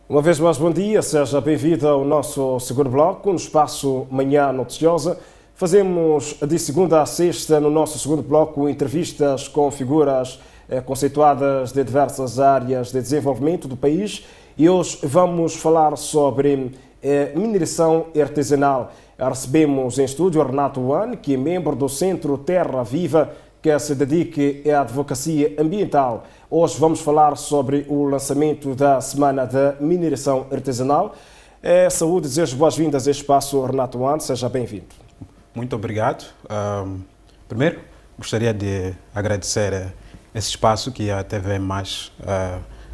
Uma vez mais, bom dia, seja bem-vindo ao nosso segundo bloco, no espaço Manhã Noticiosa. Fazemos de segunda a sexta, no nosso segundo bloco, entrevistas com figuras conceituadas de diversas áreas de desenvolvimento do país. E hoje vamos falar sobre mineração artesanal. Recebemos em estúdio Renato Wan, que é membro do Centro Terra Viva, que se dedica à advocacia ambiental. Hoje vamos falar sobre o lançamento da Semana da Mineração Artesanal. Saúde, desejo boas-vindas a este espaço, Renato Wan, seja bem-vindo. Muito obrigado. Primeiro, gostaria de agradecer esse espaço que a TV Mais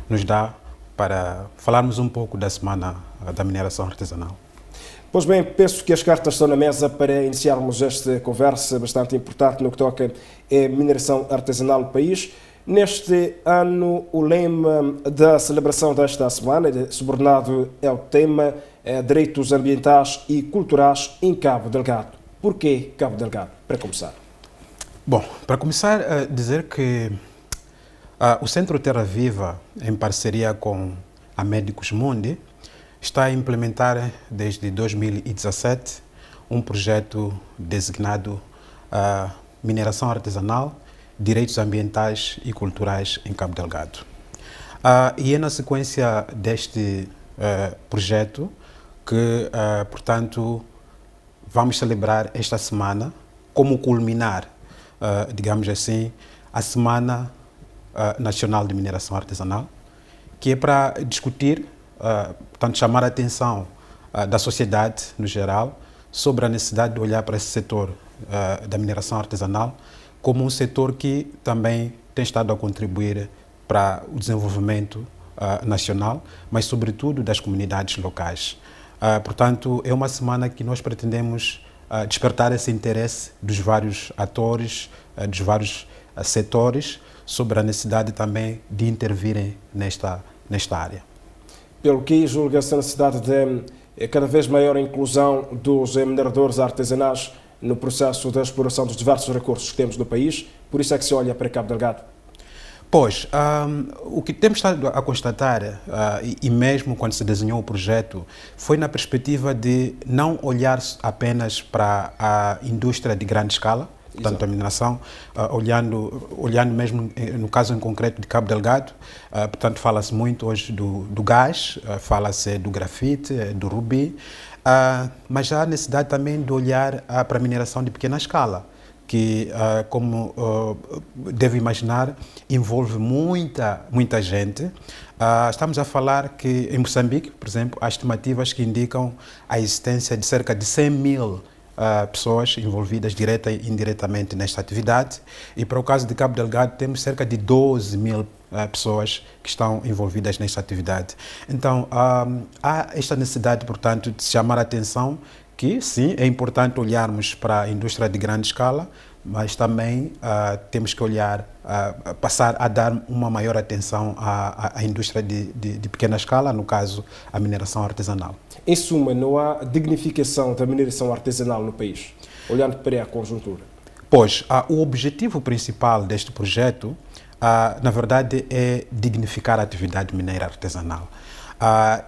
nos dá para falarmos um pouco da Semana da Mineração Artesanal. Pois bem, penso que as cartas estão na mesa para iniciarmos esta conversa bastante importante no que toca à mineração artesanal do país. Neste ano, o lema da celebração desta semana, subordinado ao tema Direitos Ambientais e Culturais em Cabo Delgado. Porquê Cabo Delgado, para começar? Bom, para começar, dizer que o Centro Terra Viva, em parceria com a Médicos Mundi, está a implementar desde 2017 um projeto designado Mineração Artesanal, Direitos Ambientais e Culturais em Cabo Delgado. E é na sequência deste projeto que, portanto, vamos celebrar esta semana, como culminar, digamos assim, a Semana Nacional de Mineração Artesanal, que é para discutir, portanto, chamar a atenção da sociedade no geral sobre a necessidade de olhar para esse setor da mineração artesanal como um setor que também tem estado a contribuir para o desenvolvimento nacional, mas sobretudo das comunidades locais. Portanto, é uma semana que nós pretendemos despertar esse interesse dos vários atores, dos vários setores, sobre a necessidade também de intervirem nesta área. Pelo que julga-se a necessidade de cada vez maior inclusão dos mineradores artesanais no processo da exploração dos diversos recursos que temos no país, por isso é que se olha para Cabo Delgado? Pois, o que temos estado a constatar, e mesmo quando se desenhou o projeto, foi na perspectiva de não olhar apenas para a indústria de grande escala, portanto, a mineração, olhando mesmo no caso em concreto de Cabo Delgado, portanto, fala-se muito hoje do gás, fala-se do grafite, do rubi, mas há necessidade também de olhar para a mineração de pequena escala, que, como deve imaginar, envolve muita gente. Estamos a falar que em Moçambique, por exemplo, há estimativas que indicam a existência de cerca de 100 mil pessoas envolvidas direta e indiretamente nesta atividade, e para o caso de Cabo Delgado temos cerca de 12 mil pessoas que estão envolvidas nesta atividade. Então, há esta necessidade, portanto, de se chamar a atenção que, sim, é importante olharmos para a indústria de grande escala, mas também temos que olhar, passar a dar uma maior atenção à indústria de pequena escala, no caso, a mineração artesanal. Em suma, não há dignificação da mineração artesanal no país, olhando para a conjuntura? Pois, o objetivo principal deste projeto, na verdade, é dignificar a atividade mineira artesanal.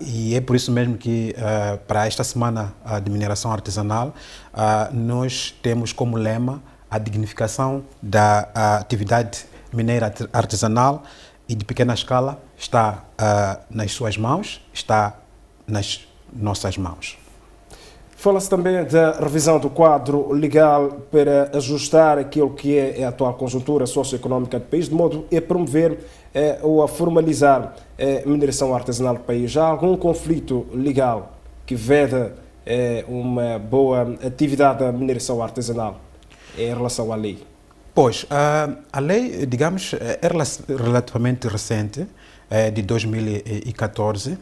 E é por isso mesmo que, para esta Semana de Mineração Artesanal, nós temos como lema a dignificação da atividade mineira artesanal e de pequena escala está nas suas mãos, está nas nossas mãos. Fala-se também da revisão do quadro legal para ajustar aquilo que é a atual conjuntura socioeconómica do país, de modo a promover ou a formalizar a mineração artesanal do país. Há algum conflito legal que veda uma boa atividade da mineração artesanal em relação à lei? Pois, a lei, digamos, é relativamente recente, de 2014,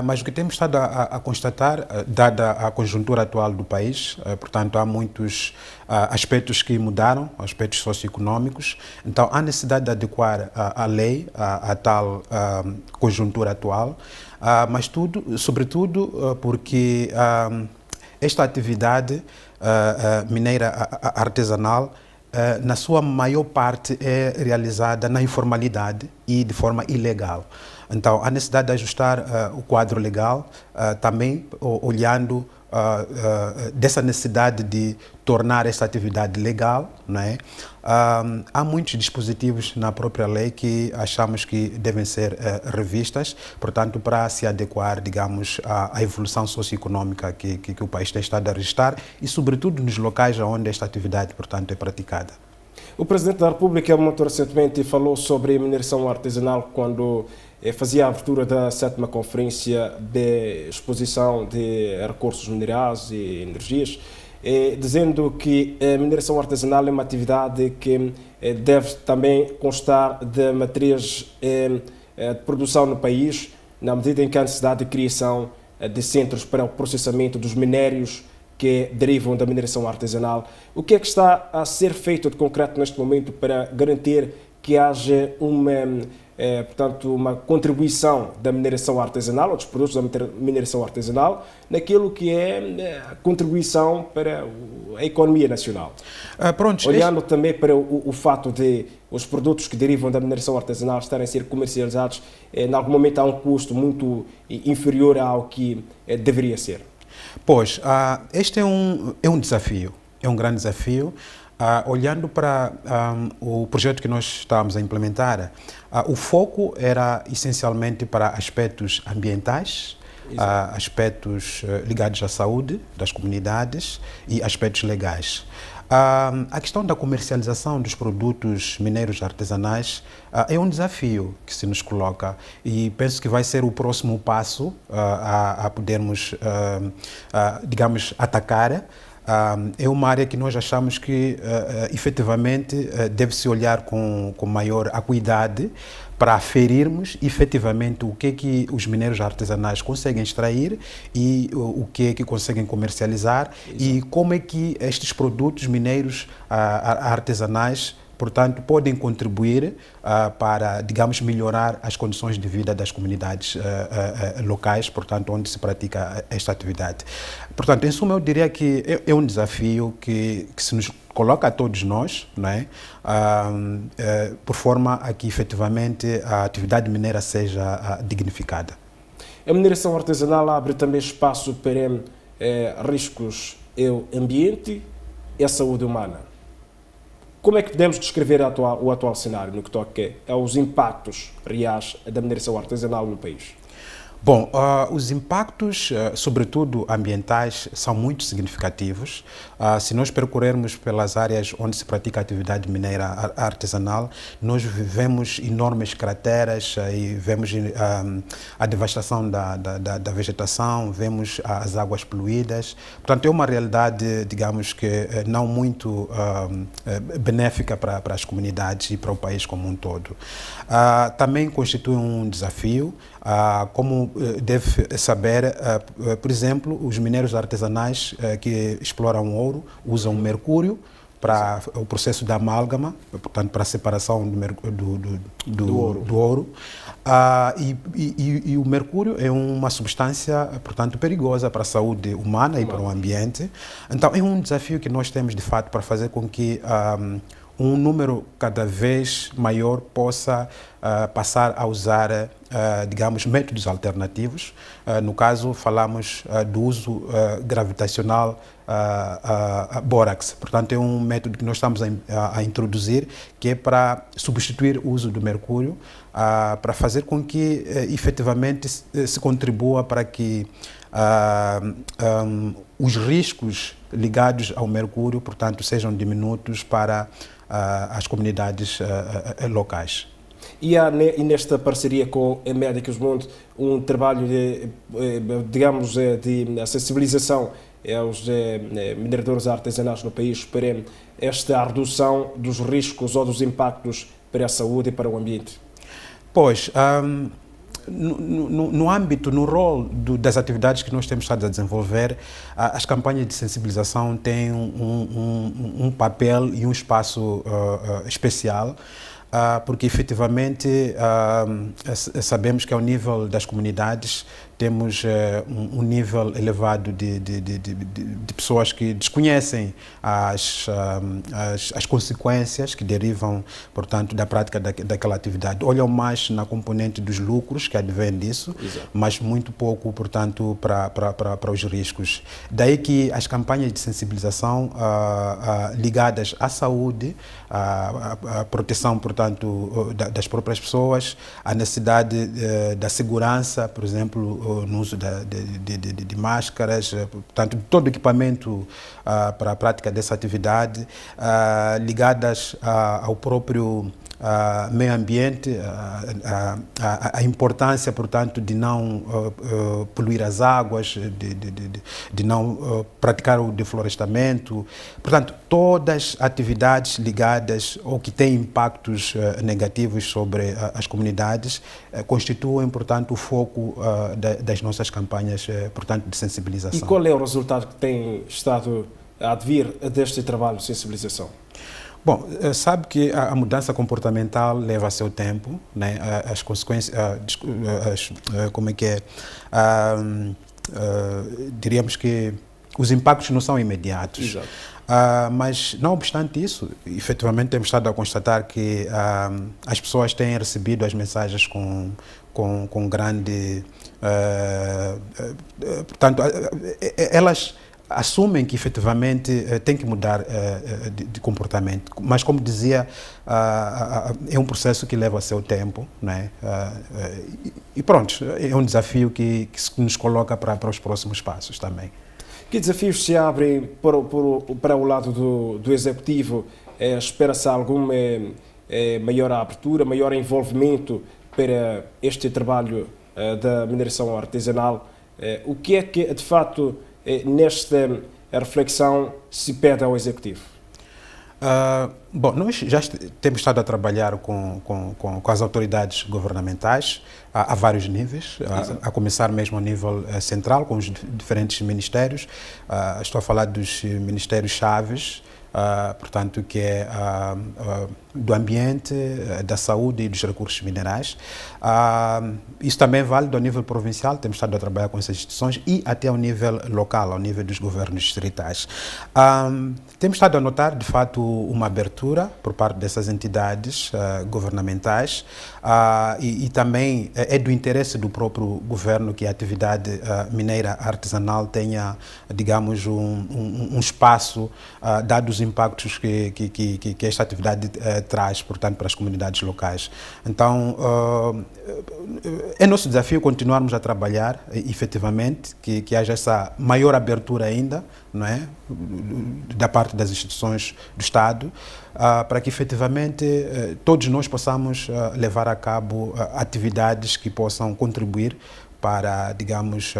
mas o que temos estado a constatar, dada a conjuntura atual do país, portanto, há muitos aspectos que mudaram, aspectos socioeconómicos, então há necessidade de adequar a lei à tal conjuntura atual, mas sobretudo porque esta atividade mineira artesanal na sua maior parte, é realizada na informalidade e de forma ilegal. Então, há necessidade de ajustar o quadro legal, também olhando dessa necessidade de tornar esta atividade legal, não é? Há muitos dispositivos na própria lei que achamos que devem ser revistas, portanto, para se adequar, digamos, à evolução socioeconômica que o país tem estado a registrar e, sobretudo, nos locais onde esta atividade, portanto, é praticada. O Presidente da República muito recentemente falou sobre a mineração artesanal quando fazia a abertura da 7ª Conferência de Exposição de Recursos Minerais e Energias, dizendo que a mineração artesanal é uma atividade que deve também constar de matérias de produção no país, na medida em que há necessidade de criação de centros para o processamento dos minérios que derivam da mineração artesanal. O que é que está a ser feito de concreto neste momento para garantir que haja portanto, uma contribuição da mineração artesanal, ou dos produtos da mineração artesanal, naquilo que é a contribuição para a economia nacional? Olhando também para o fato de os produtos que derivam da mineração artesanal estarem a ser comercializados, em algum momento há um custo muito inferior ao que deveria ser. Pois, este é um desafio, é um grande desafio. Olhando para o projeto que nós estávamos a implementar, o foco era essencialmente para aspectos ambientais, aspectos ligados à saúde das comunidades e aspectos legais. A questão da comercialização dos produtos mineiros artesanais é um desafio que se nos coloca e penso que vai ser o próximo passo a podermos, digamos, atacar. É uma área que nós achamos que efetivamente deve-se olhar com maior acuidade para aferirmos efetivamente o que é que os mineiros artesanais conseguem extrair e o que é que conseguem comercializar. Exato. E como é que estes produtos mineiros artesanais, portanto, podem contribuir para, digamos, melhorar as condições de vida das comunidades locais, portanto, onde se pratica esta atividade. Portanto, em suma, eu diria que é um desafio que se nos coloca a todos nós, não é? Por forma a que, efetivamente, a atividade mineira seja dignificada. A mineração artesanal abre também espaço para riscos ao ambiente e à saúde humana. Como é que podemos descrever o atual cenário no que toca aos impactos reais da mineração artesanal no país? Bom, os impactos, sobretudo ambientais, são muito significativos. Se nós percorrermos pelas áreas onde se pratica a atividade mineira artesanal, nós vemos enormes crateras e vemos a devastação da vegetação, vemos as águas poluídas. Portanto, é uma realidade, digamos que não muito benéfica para as comunidades e para o país como um todo. Também constitui um desafio, como deve saber, por exemplo, os minérios artesanais que exploram ouro usam mercúrio para o processo da amálgama, portanto, para a separação do ouro. E o mercúrio é uma substância, portanto, perigosa para a saúde humana e para o ambiente. Então, é um desafio que nós temos, de fato, para fazer com que um número cada vez maior possa passar a usar, digamos, métodos alternativos. No caso, falamos do uso gravitacional bórax. Portanto, é um método que nós estamos a introduzir, que é para substituir o uso do mercúrio, para fazer com que, efetivamente, se contribua para que os riscos ligados ao mercúrio, portanto, sejam diminutos para as comunidades locais. E há nesta parceria com a Médicos Mundo um trabalho de, digamos, de sensibilização aos mineradores artesanais no país para esta redução dos riscos ou dos impactos para a saúde e para o ambiente? Pois, no âmbito, no rol das atividades que nós temos estado a desenvolver, as campanhas de sensibilização têm um papel e um espaço especial, porque efetivamente sabemos que ao nível das comunidades temos um nível elevado de pessoas que desconhecem as consequências que derivam, portanto, da prática daquela atividade. Olham mais na componente dos lucros que advém disso, exato, mas muito pouco, portanto, para os riscos. Daí que as campanhas de sensibilização ligadas à saúde, à proteção, portanto, das próprias pessoas, à necessidade da segurança, por exemplo, no uso de máscaras, portanto, todo o equipamento para a prática dessa atividade, ligadas ao próprio meio ambiente, a importância, portanto, de não poluir as águas, de não praticar o deflorestamento. Portanto, todas as atividades ligadas ou que têm impactos negativos sobre as comunidades constituem, portanto, o foco das nossas campanhas, portanto, de sensibilização. E qual é o resultado que tem estado a advir deste trabalho de sensibilização? Bom, sabe que a mudança comportamental leva seu tempo, né? As consequências, como é que é? Diríamos que os impactos não são imediatos. Exato. Mas, não obstante isso, efetivamente temos estado a constatar que as pessoas têm recebido as mensagens com grande... portanto, elas assumem que efetivamente tem que mudar de comportamento, mas como dizia, é um processo que leva seu tempo, né? E pronto, é um desafio que nos coloca para os próximos passos também. Que desafios se abrem para o lado do Executivo? Espera-se alguma maior abertura, maior envolvimento para este trabalho da mineração artesanal? O que é que, de fato, nesta reflexão se pede ao Executivo? Bom, nós já temos estado a trabalhar com as autoridades governamentais a vários níveis, a começar mesmo a nível central, com os diferentes ministérios. Estou a falar dos ministérios chaves, portanto, que é do ambiente, da saúde e dos recursos minerais. Isso também é válido ao nível provincial, temos estado a trabalhar com essas instituições, e até ao nível local, ao nível dos governos distritais. Temos estado a notar, de fato, uma abertura por parte dessas entidades governamentais, e também é do interesse do próprio governo que a atividade mineira artesanal tenha, digamos, um espaço, dados os impactos que esta atividade traz, portanto, para as comunidades locais. Então, é nosso desafio continuarmos a trabalhar, efetivamente, que haja essa maior abertura ainda, não é, da parte das instituições do Estado, para que, efetivamente, todos nós possamos levar a cabo atividades que possam contribuir para, digamos,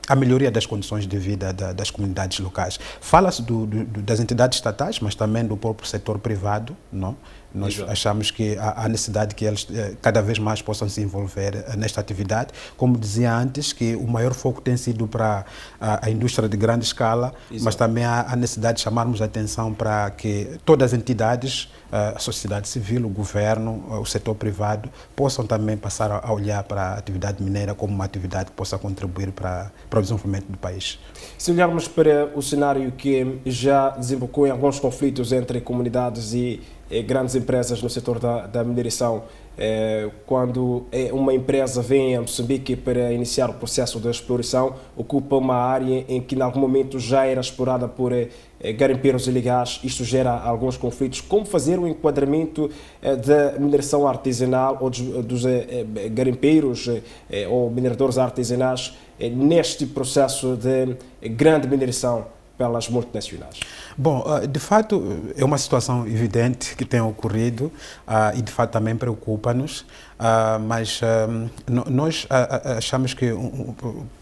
a melhoria das condições de vida das comunidades locais. Fala-se das entidades estatais, mas também do próprio setor privado, não? Nós Exato. Achamos que há necessidade que eles cada vez mais possam se envolver nesta atividade. Como dizia antes, que o maior foco tem sido para a indústria de grande escala, Exato. Mas também há necessidade de chamarmos a atenção para que todas as entidades, a sociedade civil, o governo, o setor privado, possam também passar a olhar para a atividade mineira como uma atividade que possa contribuir para o desenvolvimento do país. Se olharmos para o cenário que já desembocou em alguns conflitos entre comunidades e grandes empresas no setor da mineração, quando uma empresa vem a Moçambique para iniciar o processo de exploração, ocupa uma área em que em algum momento já era explorada por garimpeiros ilegais, isto gera alguns conflitos. Como fazer o enquadramento da mineração artesanal ou dos garimpeiros ou mineradores artesanais neste processo de grande mineração pelas multinacionais? Bom, de fato, é uma situação evidente que tem ocorrido e, de fato, também preocupa-nos, mas nós achamos que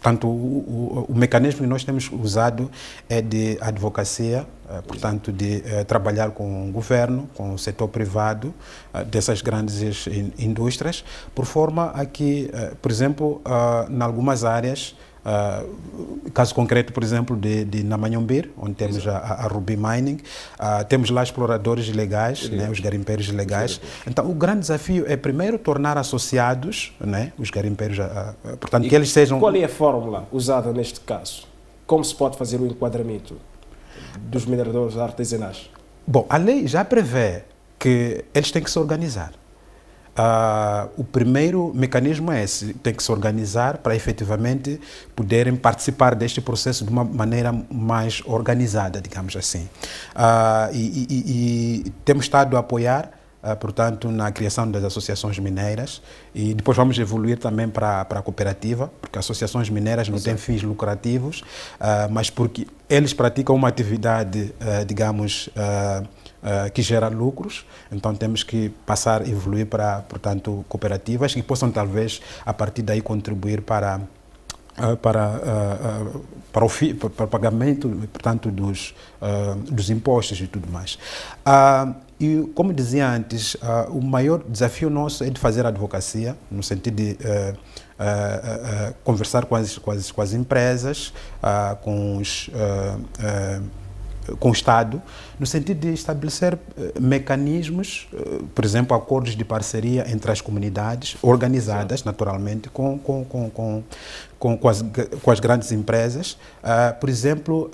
tanto o mecanismo que nós temos usado é de advocacia, portanto, de trabalhar com o governo, com o setor privado dessas grandes indústrias, por forma a que, por exemplo, em algumas áreas, Caso concreto, por exemplo, de Namanhombir, onde temos a Ruby Mining, temos lá exploradores ilegais, né, os garimpeiros ilegais. Então, o grande desafio é primeiro tornar associados, né, os garimpeiros, portanto, que eles sejam... Qual é a fórmula usada neste caso? Como se pode fazer o enquadramento dos mineradores artesanais? Bom, a lei já prevê que eles têm que se organizar. O primeiro mecanismo é esse, tem que se organizar para efetivamente poderem participar deste processo de uma maneira mais organizada, digamos assim. E temos estado a apoiar, portanto, na criação das associações mineiras, e depois vamos evoluir também para a cooperativa, porque associações mineiras não têm fins lucrativos, mas porque eles praticam uma atividade, digamos, que gera lucros, então temos que passar a evoluir para, portanto, cooperativas que possam talvez a partir daí contribuir para o pagamento, portanto, dos impostos e tudo mais. E, como dizia antes, o maior desafio nosso é de fazer advocacia, no sentido de conversar com as empresas, com o Estado, no sentido de estabelecer mecanismos, por exemplo, acordos de parceria entre as comunidades, organizadas, naturalmente, com as grandes empresas. Por exemplo,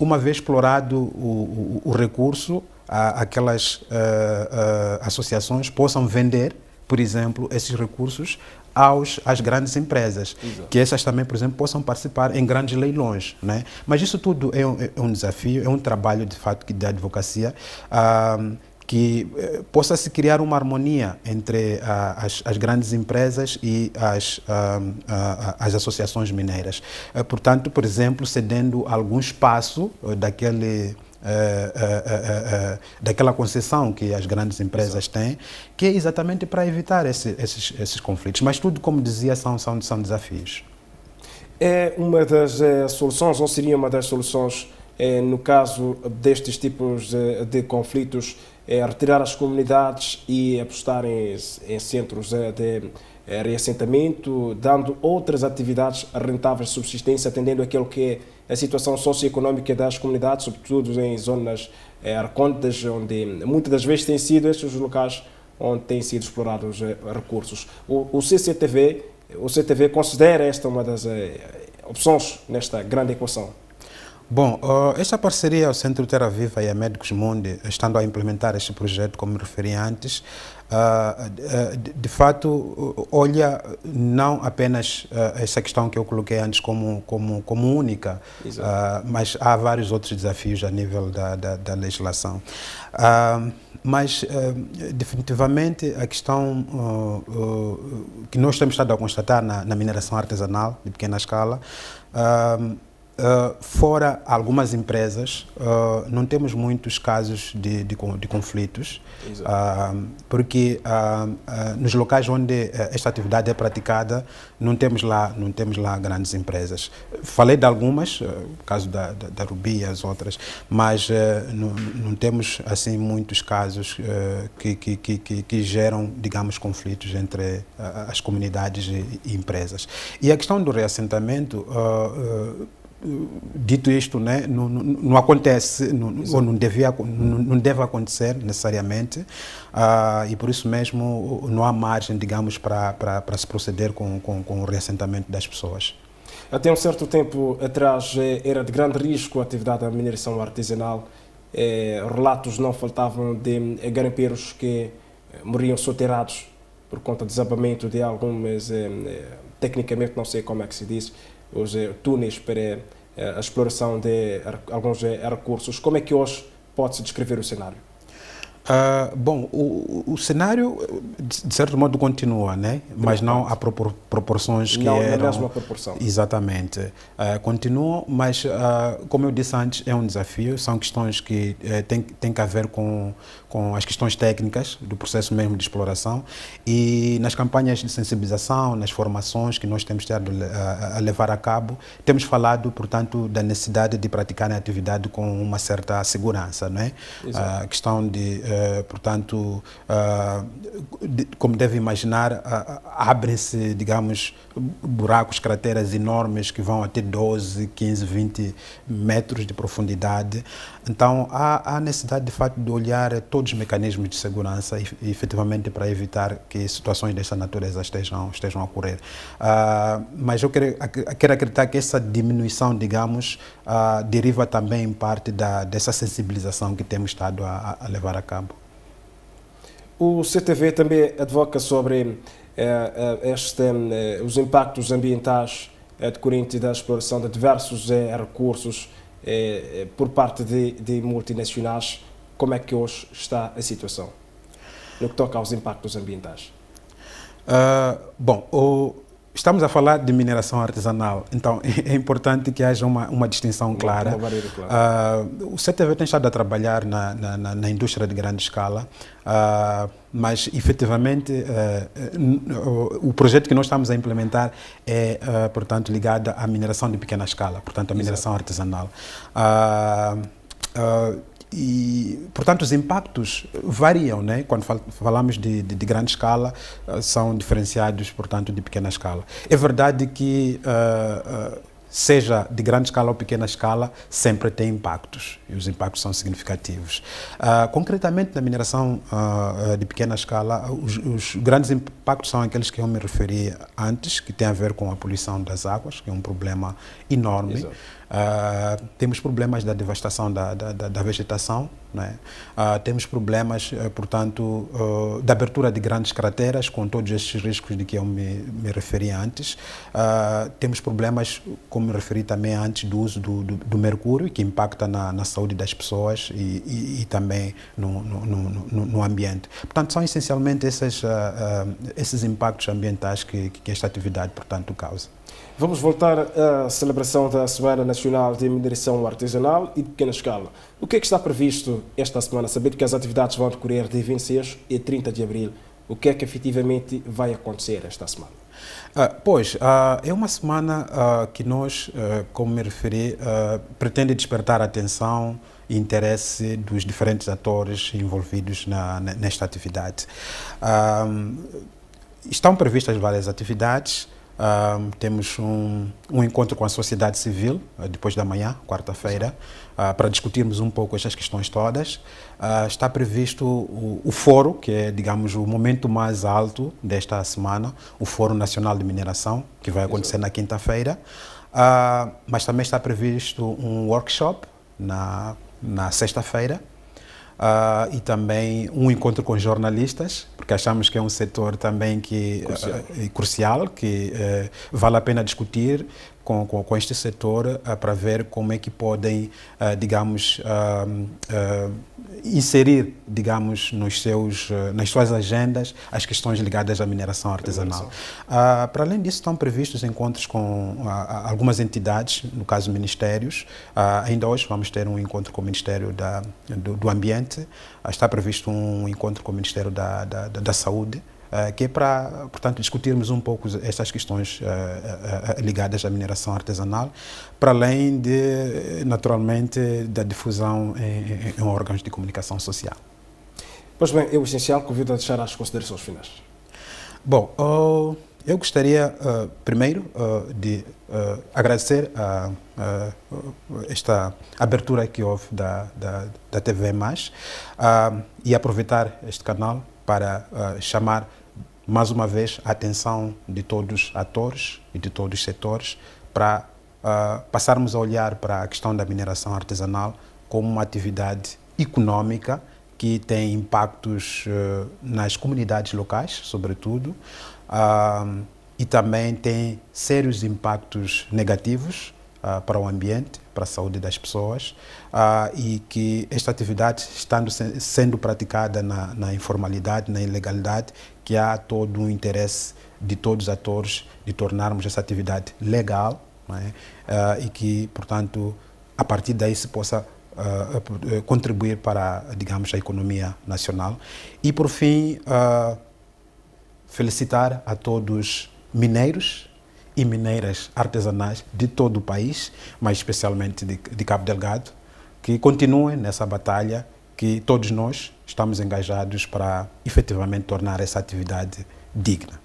uma vez explorado o recurso, aquelas associações possam vender, por exemplo, esses recursos às grandes empresas, que essas também, por exemplo, possam participar em grandes leilões, né? Mas isso tudo é um desafio, é um trabalho, de fato, de advocacia, que possa se criar uma harmonia entre as grandes empresas e as associações mineiras. Portanto, por exemplo, cedendo algum espaço daquela concessão que as grandes empresas têm, que é exatamente para evitar esses conflitos. Mas tudo, como dizia, são desafios. É uma das soluções, ou seria uma das soluções, no caso destes tipos de conflitos, retirar as comunidades e apostar em centros de reassentamento, dando outras atividades rentáveis de subsistência, atendendo aquilo que é a situação socioeconómica das comunidades, sobretudo em zonas recônditas, onde muitas das vezes têm sido estes os locais onde têm sido explorados recursos. O CTV considera esta uma das opções nesta grande equação? Bom, esta parceria ao Centro Terra Viva e a Médicos Mundi, estando a implementar este projeto, como me referi antes, de fato, olha não apenas essa questão que eu coloquei antes como única, mas há vários outros desafios a nível da legislação. Mas, definitivamente, a questão que nós temos estado a constatar na mineração artesanal de pequena escala, fora algumas empresas, não temos muitos casos de conflitos, porque nos locais onde esta atividade é praticada não temos lá grandes empresas. Falei de algumas, o caso da Ruby e as outras, mas não temos assim muitos casos que geram, digamos, conflitos entre as comunidades e empresas. E a questão do reassentamento, dito isto, né, não acontece, ou não deve acontecer necessariamente, e por isso mesmo não há margem, digamos, para se proceder com o reassentamento das pessoas. Até um certo tempo atrás era de grande risco a atividade da mineração artesanal. Relatos não faltavam de garimpeiros que morriam soterrados por conta do desabamento de algumas, tecnicamente não sei como é que se diz, os túneis para a exploração de alguns recursos. Como é que hoje pode-se descrever o cenário? Bom, o cenário, de certo modo, continua, né? Mas não a proporções que não eram... Não na mesma proporção. Exatamente. Continuam, mas, como eu disse antes, é um desafio. São questões que têm que haver com com as questões técnicas do processo mesmo de exploração e nas campanhas de sensibilização, nas formações que nós temos estado a levar a cabo, temos falado, portanto, da necessidade de praticar a atividade com uma certa segurança, não é? A questão de, portanto, como deve imaginar, abrem-se, digamos, buracos, crateras enormes que vão até 12, 15, 20 metros de profundidade. Então, há necessidade, de facto, de olhar todos os mecanismos de segurança e efetivamente para evitar que situações dessa natureza estejam a ocorrer. Mas eu quero acreditar que essa diminuição, digamos, deriva também em parte dessa sensibilização que temos estado a levar a cabo. O CTV também advoca sobre os impactos ambientais decorrentes da exploração de diversos recursos por parte de multinacionais. Como é que hoje está a situação no que toca aos impactos ambientais? Estamos a falar de mineração artesanal, então é importante que haja uma distinção clara. Uma barreira clara. O CTV tem estado a trabalhar na indústria de grande escala, mas efetivamente o projeto que nós estamos a implementar é, portanto, ligado à mineração de pequena escala, portanto, a mineração artesanal. E, portanto, os impactos variam, né? Quando falamos de grande escala, são diferenciados, portanto, de pequena escala. É verdade que, seja de grande escala ou pequena escala, sempre tem impactos, e os impactos são significativos. Concretamente, na mineração de pequena escala, os grandes impactos são aqueles que eu me referi antes, que têm a ver com a poluição das águas, que é um problema enorme. Temos problemas da devastação da vegetação, né? Temos problemas, portanto, da abertura de grandes crateras, com todos estes riscos de que eu me referi antes. Temos problemas, como me referi também antes, do uso do mercúrio, que impacta na saúde das pessoas e também no ambiente. Portanto, são essencialmente esses impactos ambientais que esta atividade, portanto, causa. Vamos voltar à celebração da Semana Nacional de Mineração Artesanal e de Pequena Escala. O que é que está previsto esta semana? Sabendo que as atividades vão decorrer de 26 e 30 de abril, o que é que efetivamente vai acontecer esta semana? É uma semana que nós, como me referi, pretende despertar a atenção e interesse dos diferentes atores envolvidos nesta atividade. Estão previstas várias atividades. Temos um encontro com a sociedade civil, depois da manhã, quarta-feira, para discutirmos um pouco estas questões todas. Está previsto o fórum, que é, digamos, o momento mais alto desta semana, o Fórum Nacional de Mineração, que vai acontecer na quinta-feira. Mas também está previsto um workshop na sexta-feira. E também um encontro com jornalistas, porque achamos que é um setor também crucial, que vale a pena discutir com este setor para ver como é que podem, digamos, inserir, digamos, nas suas agendas as questões ligadas à mineração artesanal. Para além disso, estão previstos encontros com algumas entidades, no caso ministérios. Ainda hoje vamos ter um encontro com o Ministério do Ambiente, está previsto um encontro com o Ministério da Saúde, que é para, portanto, discutirmos um pouco estas questões ligadas à mineração artesanal, para além de, naturalmente, da difusão em órgãos de comunicação social. Pois bem, é o essencial, convido a deixar as considerações finais. Bom, eu gostaria, primeiro, de agradecer esta abertura que houve da TV+, e aproveitar este canal para chamar mais uma vez a atenção de todos os atores e de todos os setores para passarmos a olhar para a questão da mineração artesanal como uma atividade econômica que tem impactos nas comunidades locais, sobretudo, e também tem sérios impactos negativos para o ambiente, para a saúde das pessoas, e que esta atividade, sendo praticada na informalidade, na ilegalidade, que há todo um interesse de todos os atores de tornarmos essa atividade legal, não é? E que, portanto, a partir daí se possa contribuir para, digamos, a economia nacional. E, por fim, felicitar a todos mineiros e mineiras artesanais de todo o país, mas especialmente de Cabo Delgado, que continuem nessa batalha, que todos nós estamos engajados para efetivamente tornar essa atividade digna.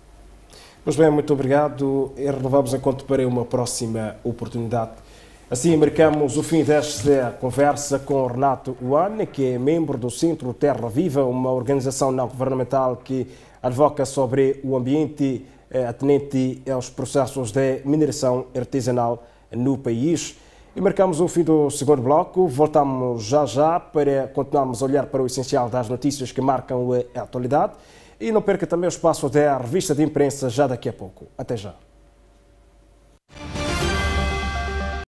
Pois bem, muito obrigado e renovamos encontro para uma próxima oportunidade. Assim, marcamos o fim desta conversa com Renato Uane, que é membro do Centro Terra Viva, uma organização não governamental que advoca sobre o ambiente atinente aos processos de mineração artesanal no país. E marcamos o fim do segundo bloco. Voltamos já para continuarmos a olhar para o essencial das notícias que marcam a atualidade. E não perca também o espaço da revista de imprensa já daqui a pouco. Até já.